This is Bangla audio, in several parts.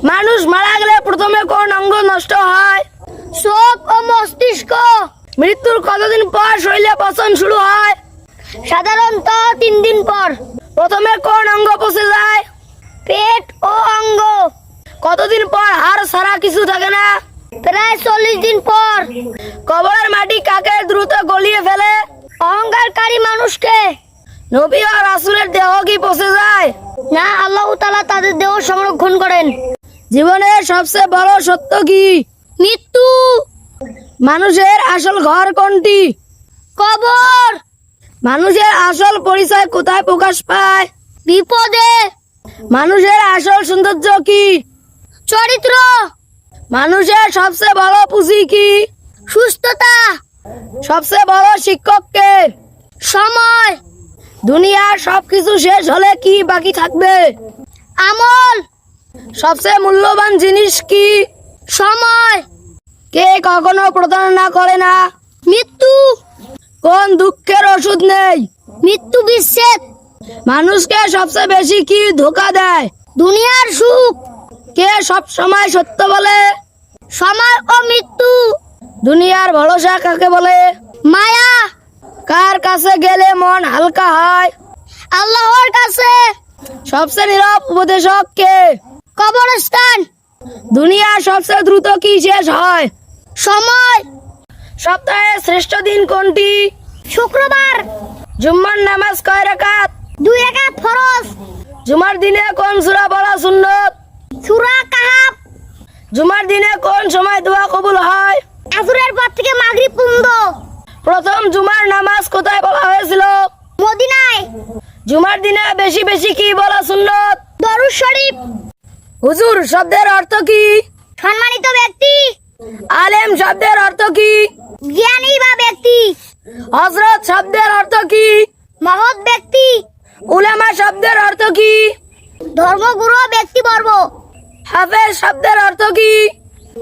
মানুষ মারা গেলে প্রথমে কোন অঙ্গ নষ্ট হয়? চোখ ও মস্তিষ্ক। মৃত্যুর কতদিন পর শরীরে পচন শুরু হয়? সাধারণত 3 দিন পর। প্রথমে কোন অঙ্গ পচে যায়? পেট ও অঙ্গ। কতদিন পর হাড় ছাড়া কিছু থাকে না? প্রায় 40 দিন পর। কবরের মাটি কাকে দ্রুত গলিয়ে ফেলে? অহংকারী মানুষকে। নবী ও রাসূলের দেহ কি পচে যায়? না, আল্লাহ তাআলা তাদের দেহ সংরক্ষণ করেন। জীবনের সবচেয়ে বড় সত্য কি? মৃত্যু। মানুষের আসল ঘর কোনটি? কবর। মানুষের আসল পরিচয় কোথায় প্রকাশ পায়? বিপদে। মানুষের আসল সৌন্দর্য কি? চরিত্র। মানুষের সবচেয়ে বড় পুঁজি কি? সুস্থতা। সবচেয়ে বড় শিক্ষক কে? সময়। দুনিয়ার সবকিছু শেষ হলে কি বাকি থাকবে? আমল। সবচেয়ে মূল্যবান জিনিস কি? সময়। কে কখনো প্রতারণা করে না? মৃত্যু। কোন দুঃখের ওষুধ নেই? মৃত্যু বিচ্ছেদ। মানুষকে সবচেয়ে বেশি কি ধোঁকা দেয়? দুনিয়ার সুখ। কে সব সময় সত্য বলে? সময় ও মৃত্যু। দুনিয়ার ভরসা কাকে বলে? মায়া। কার কাছে গেলে মন হালকা হয়? আল্লাহর কাছে। সবচেয়ে নীরব উপদেশক কে? কবরস্থান। দুনিয়ার সবচেয়ে দ্রুত কি শেষ হয়? সময়। সপ্তাহের শ্রেষ্ঠ দিন কোনটি? শুক্রবার। জুম্মার নামাজ কয় রাকাত? 2 রাকাত ফরজ। জুমার দিনে কোন সূরা পড়া সুন্নত? সূরা কাহাফ। জুমার দিনে কোন সময় দোয়া কবুল হয়? আসরের পর থেকে মাগরিব পর্যন্ত। প্রথম জুমার নামাজ কোথায় বলা হয়েছিল? মদিনায়। জুমার দিনে বেশি বেশি কি বলা সুন্নত? দরুদ শরীফ। হুজুর শব্দের অর্থ কি? সম্মানিত ব্যক্তি। আলেম শব্দের অর্থ কি? জ্ঞানী বা ব্যক্তি। হযরত শব্দের অর্থ কি? মহৎ ব্যক্তি। উলামা শব্দের অর্থ কি? ধর্মগুরু ব্যক্তিবর্গ। হাফেজ শব্দের অর্থ কি?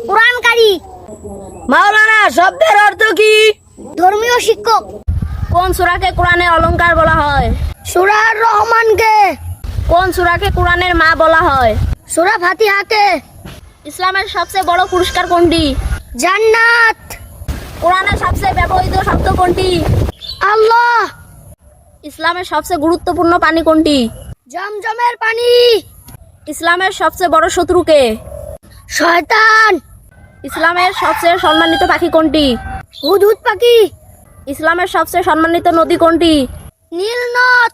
কোরআনকারী। মাওলানা শব্দের অর্থ কি? ধর্মীয় শিক্ষক। কোন সূরাকে কোরআনের অলংকার বলা হয়? সূরা রহমানকে। কোন সূরাকে কোরআনের মা বলা হয়? সূরা ফাতিহাকে। ইসলামের সবচেয়ে বড় পুরস্কার কোনটি? জান্নাত। কোরআনের সবচেয়ে ব্যবহৃত শব্দ কোনটি? আল্লাহ। ইসলামের সবচেয়ে গুরুত্বপূর্ণ পানি কোনটি? জমজমের পানি। ইসলামের সবচেয়ে বড় শত্রু কে? শয়তান। ইসলামের সবচেয়ে সম্মানিত পাখি কোনটি? হুদহুদ পাখি। ইসলামের সবচেয়ে সম্মানিত নদী কোনটি? নীল নদ।